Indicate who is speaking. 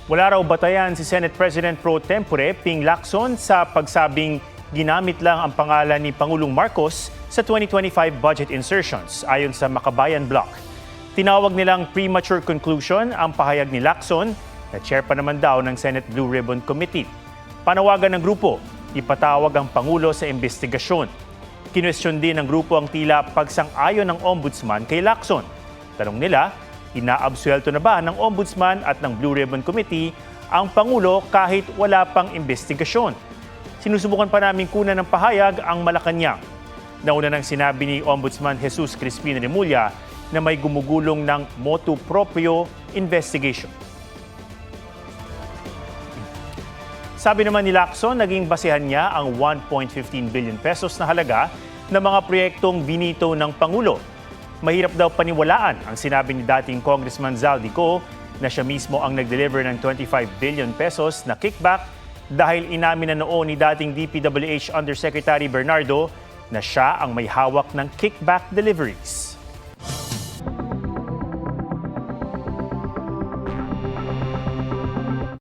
Speaker 1: Wala raw batayan si Senate President Pro Tempore Ping Lacson sa pagsabing ginamit lang ang pangalan ni Pangulong Marcos sa 2025 budget insertions ayon sa Makabayan Bloc. Tinawag nilang premature conclusion ang pahayag ni Lacson na chair pa naman daw ng Senate Blue Ribbon Committee. Panawagan ng grupo, ipatawag ang Pangulo sa investigasyon. Kinwestiyon din ng grupo ang tila pagsang-ayon ng Ombudsman kay Lacson. Tanong nila, inaabsuelto na ba ng Ombudsman at ng Blue Ribbon Committee ang Pangulo kahit wala pang investigasyon? Sinusubukan pa namin kunan ng pahayag ang Malacanang. Nauna nang sinabi ni Ombudsman Jesus Crispin Remulla na may gumugulong ng motu proprio investigation. Sabi naman ni Lacson, naging basehan niya ang 1.15 billion pesos na halaga ng mga proyektong binito ng Pangulo. Mahirap daw paniwalaan ang sinabi ni dating Congressman Zaldico na siya mismo ang nag-deliver ng 25 billion pesos na kickback dahil inamin na noon ni dating DPWH Undersecretary Bernardo na siya ang may hawak ng kickback deliveries.